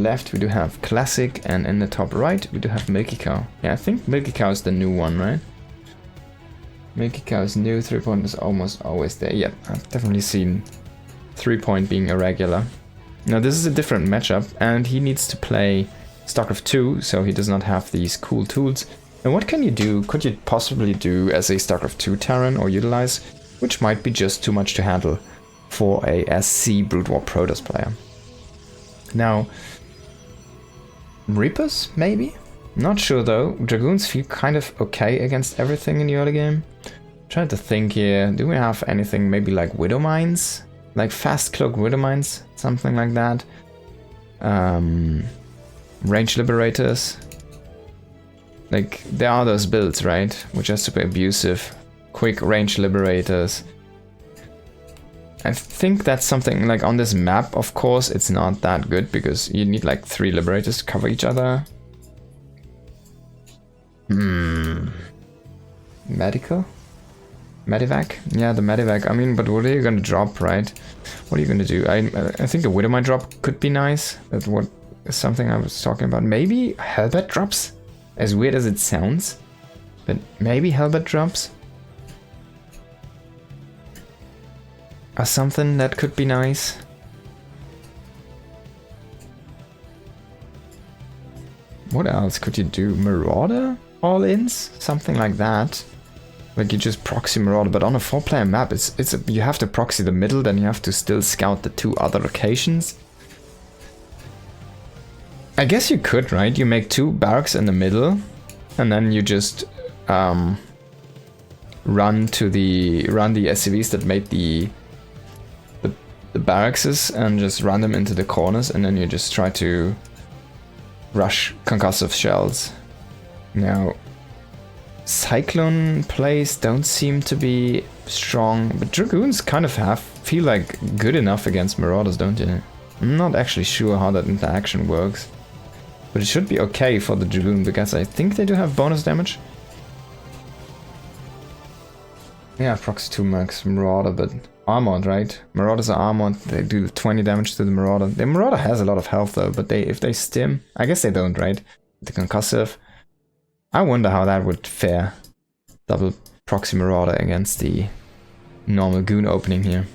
bottom left we do have Classic, and in the top right we do have Milkicow. Yeah, I think Milkicow is the new one, right? Milkicow is new, 3-point is almost always there. Yeah, I've definitely seen 3-point being irregular. Now this is a different matchup, and he needs to play StarCraft 2, so he does not have these cool tools. And what can you do, could you possibly do as a StarCraft 2 Terran or utilize, which might be just too much to handle for a SC Brood War Protoss player? Now, Reapers, maybe? Not sure though. Dragoons feel kind of okay against everything in the early game. Trying to think here, do we have anything maybe like Widow Mines? Like Fast Cloak Widow Mines, something like that. Range Liberators. Like, there are those builds, right? Which are super abusive. Quick Range Liberators. I think that's something like on this map, of course, it's not that good because you need like 3 Liberators to cover each other. Medical? Medivac? Yeah, the Medivac. I mean, but what are you gonna drop, right? What are you gonna do? I think a Widowmine drop could be nice. That's what is something I was talking about. Maybe Hellbat drops? As weird as it sounds. But maybe Hellbat drops? Or something that could be nice. What else could you do? Marauder? All-ins? Something like that. Like you just proxy Marauder, but on a 4-player map, you have to proxy the middle, then you have to still scout the 2 other locations. I guess you could, right? You make 2 barracks in the middle, and then you just run the SCVs that made the barracks and just run them into the corners, and then you just try to rush concussive shells. Now, Cyclone plays don't seem to be strong, but Dragoons kind of feel like good enough against Marauders, don't you? I'm not actually sure how that interaction works, but it should be okay for the Dragoon because I think they do have bonus damage. Yeah, proxy 2 max Marauder, but armored, right? Marauders are armored, they do 20 damage to the Marauder. The Marauder has a lot of health though, but if they stim, I guess they don't, right? The concussive. I wonder how that would fare. Double proxy Marauder against the normal Goon opening here.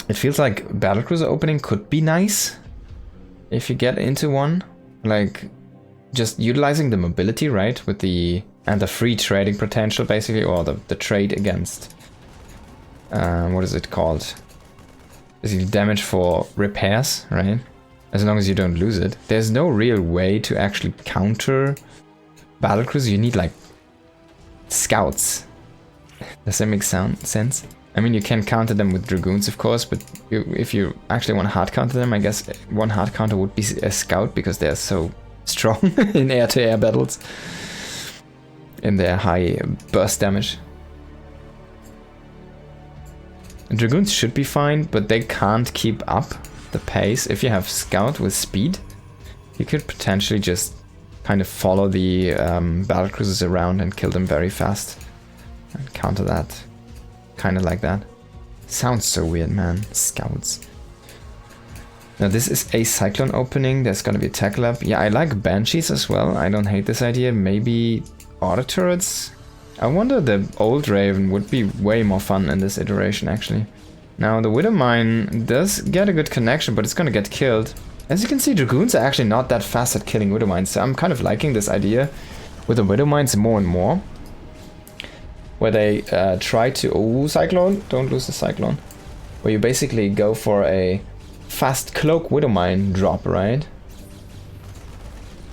It feels like Battlecruiser opening could be nice if you get into one. Like, just utilizing the mobility, right? With the free trading potential, basically, or the trade against... what is it called? Basically damage for repairs, right? As long as you don't lose it. There's no real way to actually counter Battlecruiser. You need, like, scouts. Does that make sense? I mean, you can counter them with Dragoons, of course, but if you actually want to hard counter them, I guess one hard counter would be a scout, because they're so strong in air-to-air battles. In their high burst damage. And Dragoons should be fine, but they can't keep up the pace. If you have Scout with speed, you could potentially just kind of follow the battlecruisers around and kill them very fast. And counter that. Kind of like that. Sounds so weird, man. Scouts. Now this is a Cyclone opening. There's gonna be a Tech Lab. Yeah, I like Banshees as well. I don't hate this idea. Maybe auto turrets? I wonder the old Raven would be way more fun in this iteration, actually. Now, the Widowmine does get a good connection, but it's gonna get killed. As you can see, Dragoons are actually not that fast at killing Widowmines, so I'm kind of liking this idea with the Widowmines more and more. Where they try to... Oh, Cyclone! Don't lose the Cyclone. Where you basically go for a fast cloak Widowmine drop, right?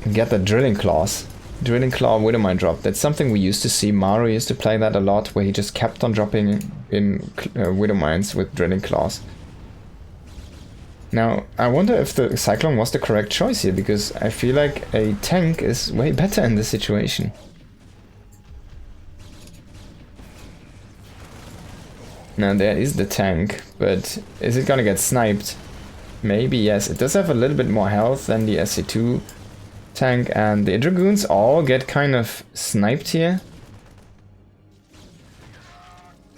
And get the Drilling Claws. Drilling Claw Widowmine drop. That's something we used to see. Maru used to play that a lot, where he just kept on dropping in Widowmines with Drilling Claws. Now, I wonder if the Cyclone was the correct choice here, because I feel like a tank is way better in this situation. Now, there is the tank, but is it gonna get sniped? Maybe, yes. It does have a little bit more health than the SC2 tank, and the Dragoons all get kind of sniped here.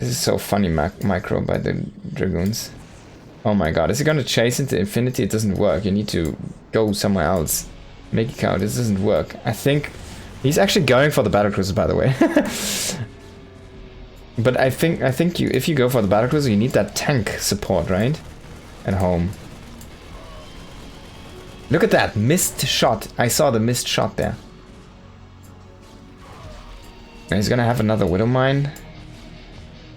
This is so funny, micro by the Dragoons. Oh my god, is he gonna chase into infinity? It doesn't work. You need to go somewhere else. Milkicow, this doesn't work. I think he's actually going for the battlecruiser, by the way. But I think if you go for the battlecruiser, you need that tank support, right? At home. Look at that missed shot. I saw the missed shot there. And he's gonna have another Widow Mine.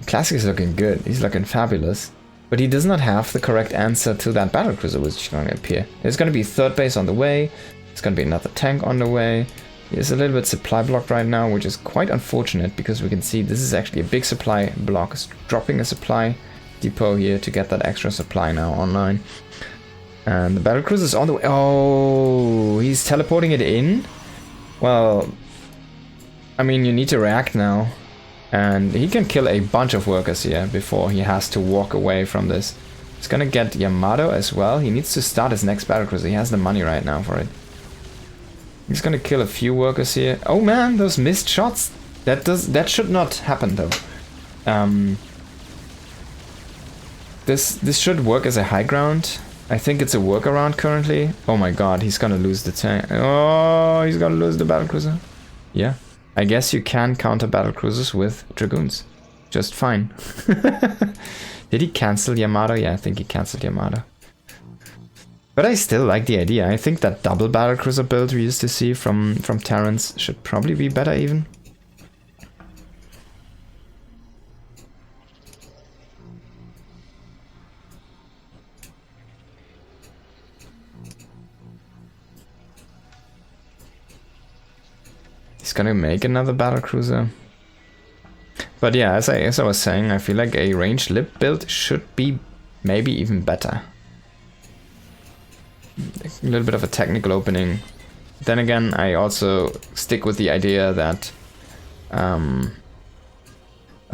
Classic is looking good. He's looking fabulous. But he does not have the correct answer to that battlecruiser which is going to appear. There's going to be a third base on the way. There's going to be another tank on the way. He's a little bit supply blocked right now, which is quite unfortunate because we can see this is actually a big supply block. It's dropping a supply depot here to get that extra supply now online. And the battlecruiser is on the way. Oh, he's teleporting it in? Well, I mean, you need to react now. And he can kill a bunch of workers here before he has to walk away from this. He's gonna get Yamato as well. He needs to start his next battlecruiser. He has the money right now for it. He's gonna kill a few workers here. Oh man, those missed shots. That should not happen though. This should work as a high ground. I think it's a workaround currently. Oh my god, he's gonna lose the tank. Oh, he's gonna lose the battlecruiser. Yeah. I guess you can counter battlecruisers with Dragoons. Just fine. Did he cancel Yamato? Yeah, I think he cancelled Yamato. But I still like the idea. I think that double battlecruiser build we used to see from Terrans should probably be better even. He's gonna make another battlecruiser. But yeah, as I was saying, I feel like a ranged lip build should be maybe even better. A little bit of a technical opening. Then again, I also stick with the idea that a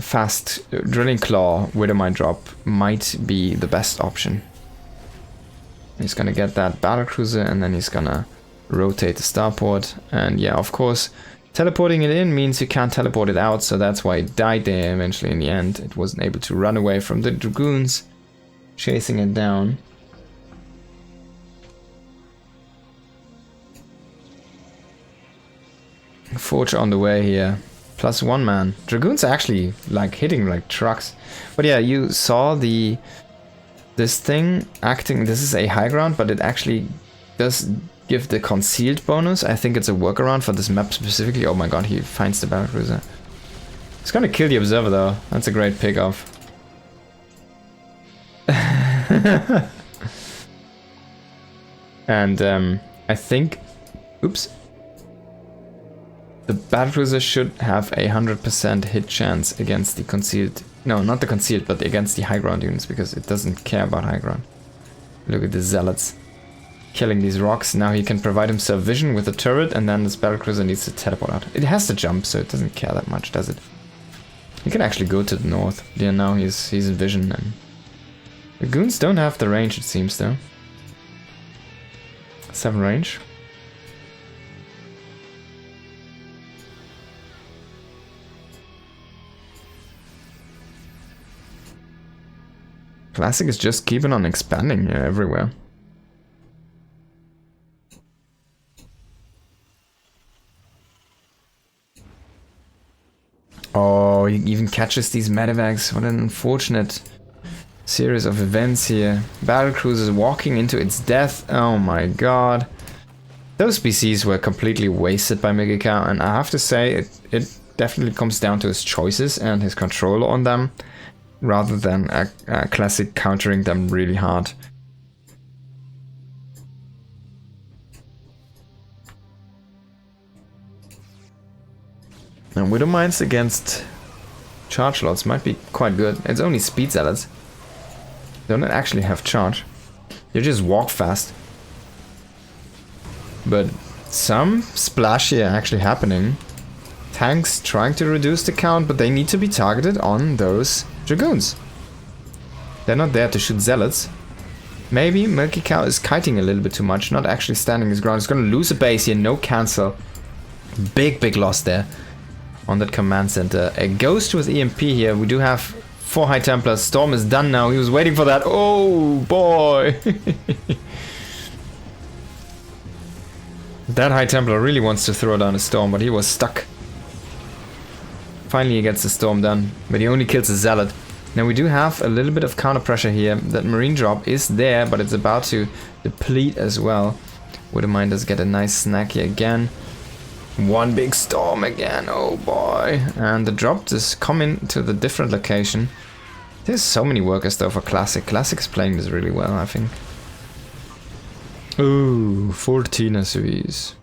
fast drilling claw Widow Mine drop might be the best option. He's gonna get that battlecruiser and then he's gonna rotate the starport. And yeah, of course, teleporting it in means you can't teleport it out, so that's why it died there eventually in the end. It wasn't able to run away from the Dragoons chasing it down. Forge on the way here. +1 man. Dragoons are actually like hitting like trucks. But yeah, you saw this thing acting. This is a high ground, but it actually does give the concealed bonus. I think it's a workaround for this map specifically. Oh my god, he finds the battlecruiser. He's gonna kill the observer though. That's a great pick off. And I think, oops, the battlecruiser should have a 100% hit chance against the concealed. No, not the concealed, but against the high ground units, because it doesn't care about high ground. Look at the zealots killing these rocks. Now he can provide himself vision with the turret, and then this battlecruiser needs to teleport out. It has to jump, so it doesn't care that much, does it? He can actually go to the north. Yeah, now he's in vision. And the goons don't have the range, it seems, though. 7 range. Classic is just keeping on expanding here everywhere. Oh, he even catches these medevacs. What an unfortunate series of events here. Battlecruisers walking into its death. Oh my god. Those BCs were completely wasted by Milkicow, and I have to say it definitely comes down to his choices and his control on them, rather than a classic countering them really hard. And Widow Mines against charge lots might be quite good. It's only speed zealots. They don't actually have charge. You just walk fast. But some splash here actually happening. Tanks trying to reduce the count, but they need to be targeted on those Dragoons. They're not there to shoot zealots. Maybe Milkicow is kiting a little bit too much, not actually standing his ground. He's gonna lose a base here, no cancel. Big loss there on that command center. A ghost with EMP here. We do have 4 High Templars. Storm is done now. He was waiting for that. Oh boy. That High Templar really wants to throw down a Storm, but he was stuck. Finally he gets the Storm done, but he only kills a Zealot. Now we do have a little bit of counter pressure here. That Marine drop is there, but it's about to deplete as well. Wouldn't mind us get a nice snack here again. One big Storm again, oh boy. And the drop is coming to the different location. There's so many workers though for Classic. Classic is playing this really well, I think. Ooh, 14 SUVs.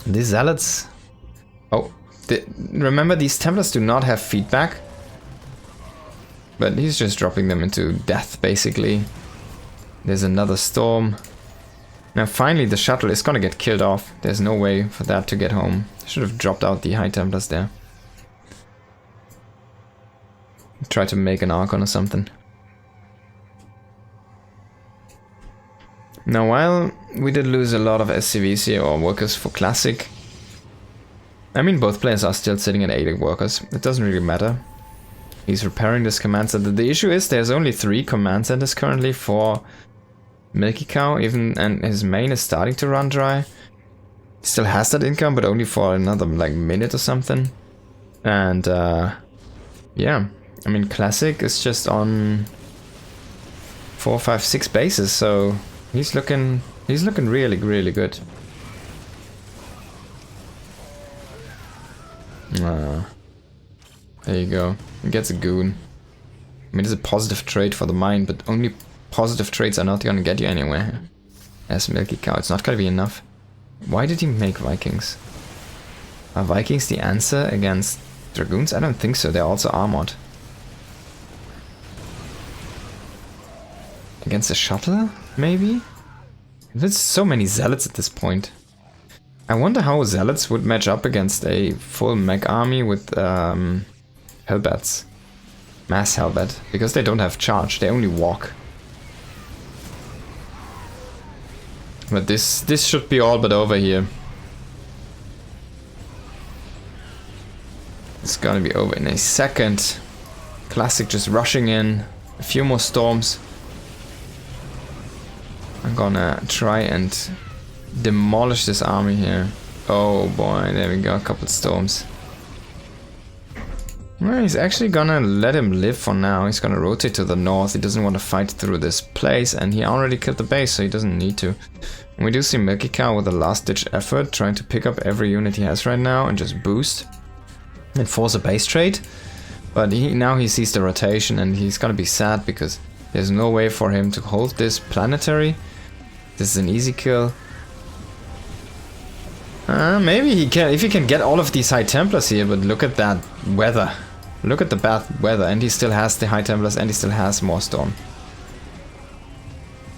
These Zealots... Oh, remember these Templars do not have feedback. But he's just dropping them into death, basically. There's another Storm. Now finally the shuttle is gonna get killed off. There's no way for that to get home. Should have dropped out the High Templars there. Try to make an Archon or something. Now while we did lose a lot of SCVs here, or workers for Classic, I mean both players are still sitting at 8 workers. It doesn't really matter. He's repairing this command center. The issue is there's only 3 command centers currently for Milkicow, even, and his main is starting to run dry. He still has that income, but only for another like minute or something. And yeah, I mean Classic is just on 4, 5, 6 bases, so he's looking really, really good. There you go. He gets a goon. I mean, it's a positive trade for the mine, but only positive trades are not gonna get you anywhere. As Milkicow, it's not gonna be enough. Why did he make Vikings? Are Vikings the answer against Dragoons? I don't think so, they're also armored. Against a shuttle, maybe? There's so many Zealots at this point. I wonder how Zealots would match up against a full mech army with Hellbats. Mass Hellbat. Because they don't have charge, they only walk. But this should be all but over here. It's gonna be over in a second. Classic just rushing in. A few more Storms. I'm gonna try and demolish this army here. Oh boy, there we go, a couple Storms. Well, he's actually gonna let him live for now. He's gonna rotate to the north. He doesn't want to fight through this place, and he already killed the base, so he doesn't need to. And we do see Milkicow with a last-ditch effort, trying to pick up every unit he has right now and just boost and force a base trade. But now he sees the rotation, and he's gonna be sad because there's no way for him to hold this planetary. This is an easy kill. Maybe he can, if he can get all of these High Templars here, but look at that weather. Look at the bad weather, and he still has the High Templars, and he still has more Storm.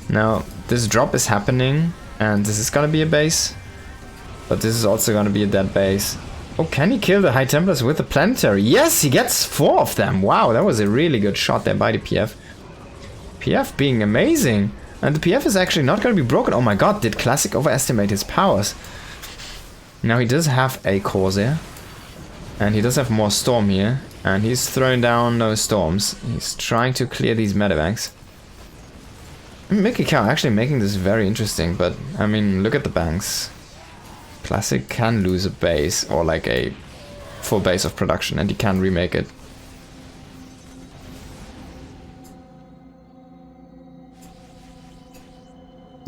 Now, this drop is happening, and this is gonna be a base. But this is also gonna be a dead base. Oh, can he kill the High Templars with the planetary? Yes, he gets 4 of them. Wow, that was a really good shot there by the PF. PF being amazing. And the PF is actually not gonna be broken. Oh my god, did Classic overestimate his powers? Now he does have a Corsair. And he does have more Storm here. And he's throwing down those Storms. He's trying to clear these medevacs. Milkicow actually making this very interesting, but I mean, look at the banks. Classic can lose a base, or like a full base of production, and he can remake it.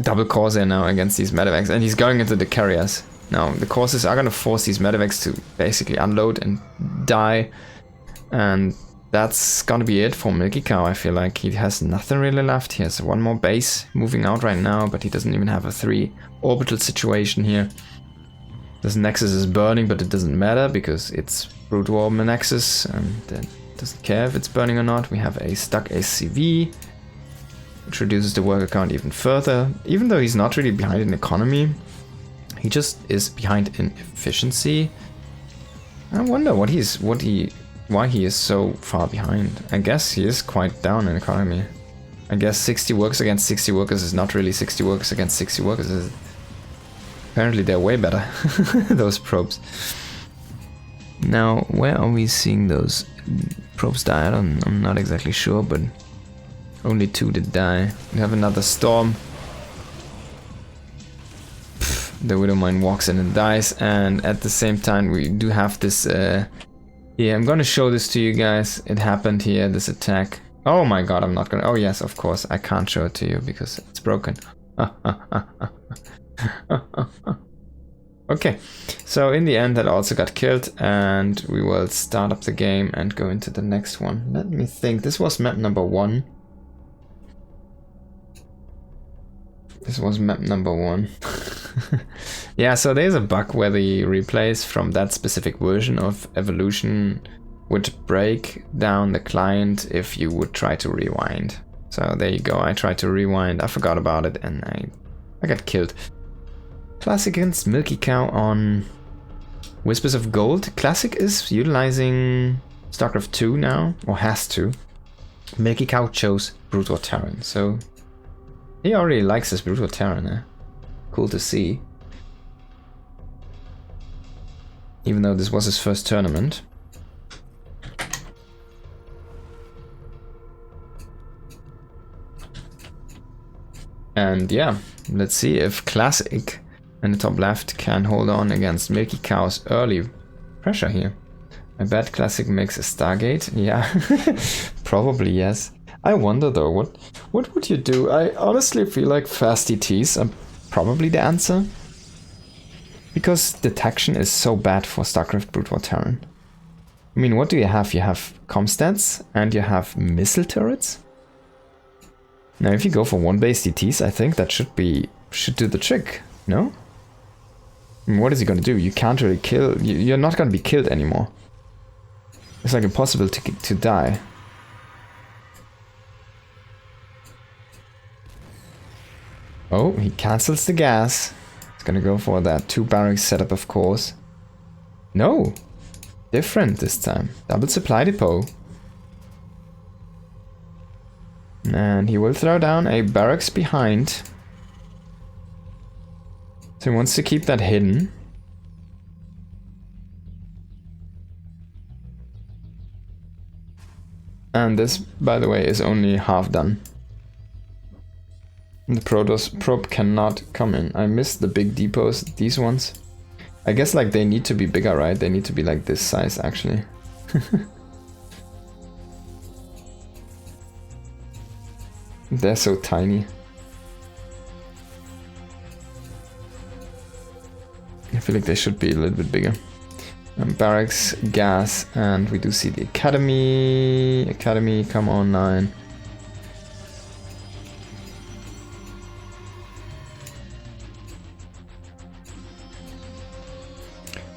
Double Corsair now against these medevacs, and he's going into the carriers. Now, the Corsairs are gonna force these medevacs to basically unload and die, and that's gonna be it for Milkicow. I feel like he has nothing really left. He has 1 more base moving out right now, but he doesn't even have a 3 orbital situation here. This Nexus is burning, but it doesn't matter because it's Brute War Nexus, and it doesn't care if it's burning or not. We have a stuck SCV, which reduces the worker count even further. Even though he's not really behind in economy, he just is behind in efficiency. I wonder why he is so far behind. I guess he is quite down in economy. I guess 60 workers against 60 workers is not really 60 workers against 60 workers, is it? Apparently they're way better, those probes. Now, where are we seeing those probes died, I'm not exactly sure, but only 2 did die. We have another storm. The Widowmine walks in and dies, and at the same time we do have this, yeah, I'm gonna show this to you guys. It happened here, this attack. Oh my god, I'm not gonna, oh yes, of course, I can't show it to you because it's broken. Okay, so in the end that also got killed, and we will start up the game and go into the next one. Let me think, this was map number 1. This was map number 1. Yeah, so there's a bug where the replays from that specific version of Evolution would break down the client if you would try to rewind. So there you go, I tried to rewind, I forgot about it, and I got killed. Classic against Milkicow on Whispers of Gold. Classic is utilizing StarCraft 2 now, or has to. Milkicow chose Brutal Terran, so he already likes his Brutal Terran, eh? Cool to see. Even though this was his first tournament. And yeah, let's see if Classic in the top left can hold on against Milkicow's early pressure here. I bet Classic makes a Stargate. Yeah, probably yes. I wonder though, what would you do? I honestly feel like fast ETs are probably the answer. Because detection is so bad for StarCraft Brutal Terran. I mean, what do you have? You have comstats and you have missile turrets. Now, if you go for 1-based ETs, I think that should do the trick, no? I mean, what is he gonna do? You can't really kill. You're not gonna be killed anymore. It's like impossible to die. Oh, he cancels the gas. He's gonna go for that 2 barracks setup, of course. No! Different this time. Double supply depot. And he will throw down a barracks behind. So he wants to keep that hidden. And this, by the way, is only half done. The Protoss probe cannot come in. I missed the big depots, these ones. I guess like they need to be bigger, right? They need to be like this size actually. They're so tiny. I feel like they should be a little bit bigger. Barracks, gas, and we do see the academy. Academy, come online.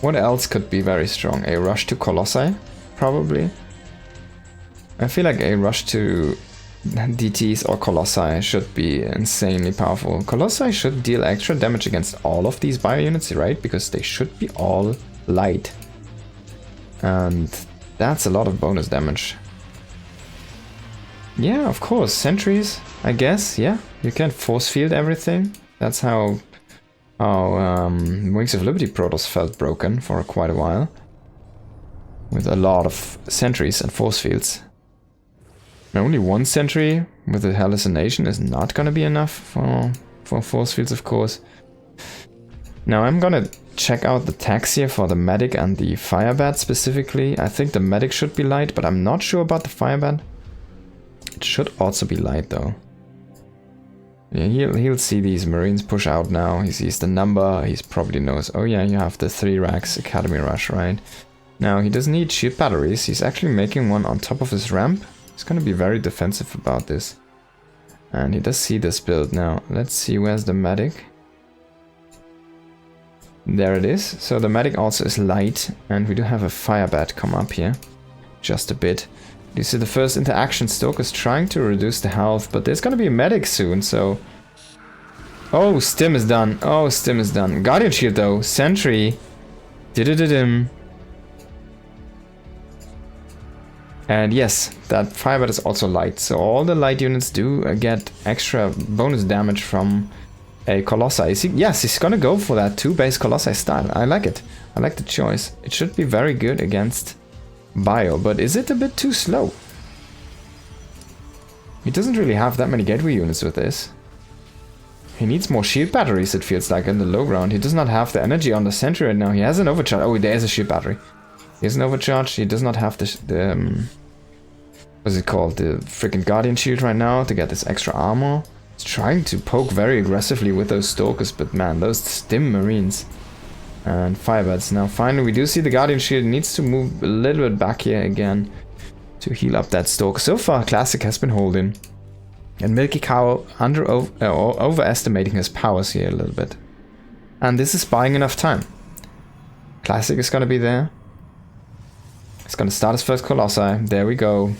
What else could be very strong? A rush to Colossi? Probably. I feel like a rush to DTs or Colossi should be insanely powerful. Colossi should deal extra damage against all of these bio units, right? Because they should be all light. And that's a lot of bonus damage. Yeah, of course. Sentries, I guess. Yeah, you can force field everything. That's how Wings of Liberty Protoss felt broken for quite a while. With a lot of sentries and force fields. And only 1 sentry with a hallucination is not gonna be enough for force fields, of course. Now I'm gonna check out the tags here for the medic and the firebat specifically. I think the medic should be light, but I'm not sure about the firebat. It should also be light though. Yeah, he'll see these marines push out now. He sees the number. He probably knows, oh yeah, you have the 3 racks academy rush, right? Now he doesn't need shield batteries. He's actually making one on top of his ramp. He's gonna be very defensive about this. And he does see this build now. Let's see, where's the medic? There it is. So the medic also is light, and we do have a firebat come up here. Just a bit. You see the first interaction, Stoke is trying to reduce the health, but there's gonna be a medic soon, so... Oh, stim is done. Oh, stim is done. Guardian shield though. Sentry. Didididim. And yes, that firebat is also light, so all the light units do get extra bonus damage from a Colossi. Yes, he's gonna go for that 2-base Colossi style. I like it. I like the choice. It should be very good against bio, but is it a bit too slow? He doesn't really have that many gateway units with this. He needs more shield batteries, it feels like, in the low ground. He does not have the energy on the sentry right now. He has an overcharge. Oh, there is a shield battery. He has an overcharge. He does not have the what's it called? The freaking Guardian shield right now to get this extra armor. He's trying to poke very aggressively with those Stalkers, but man, those stim Marines. And Firebats. Now, finally, we do see the Guardian shield. He needs to move a little bit back here again to heal up that Stalker. So far, Classic has been holding. And Milkicow overestimating his powers here a little bit. And this is buying enough time. Classic is going to be there. He's going to start his first Colossi. There we go.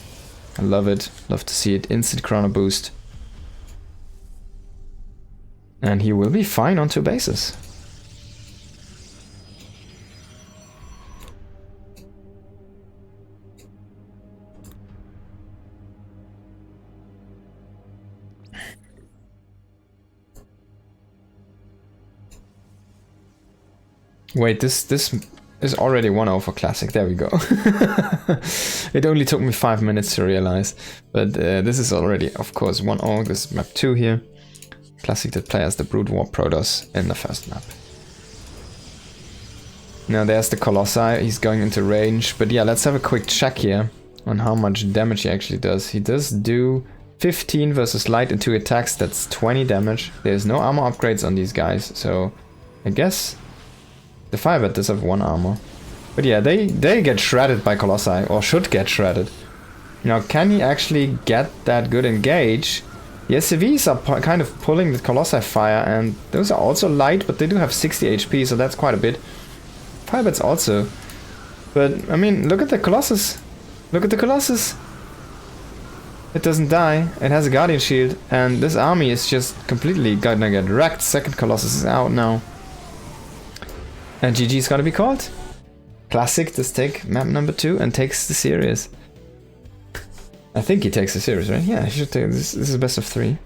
I love it. Love to see it. Instant chrono boost. And he will be fine on 2 bases. Wait, this is already 1-0 for Classic. There we go. It only took me 5 minutes to realize. But this is already, of course, 1-0. This is map 2 here. Classic did play as the Brood War Protoss in the first map. Now there's the Colossi. He's going into range. But yeah, let's have a quick check here on how much damage he actually does. He does do 15 versus light and 2 attacks. That's 20 damage. There's no armor upgrades on these guys. So I guess the Firebat does have 1 armor. But yeah, they get shredded by Colossi, or should get shredded. Now, can he actually get that good engage? The SCVs are kind of pulling the Colossi fire, and those are also light, but they do have 60 HP, so that's quite a bit. Firebats also. But, I mean, look at the Colossus. Look at the Colossus. It doesn't die, it has a Guardian Shield, and this army is just completely gonna get wrecked. Second Colossus is out now. And GG's gotta be called. Classic does take map number 2 and takes the series. I think he takes the series, right? Yeah, he should take this. This is best of 3.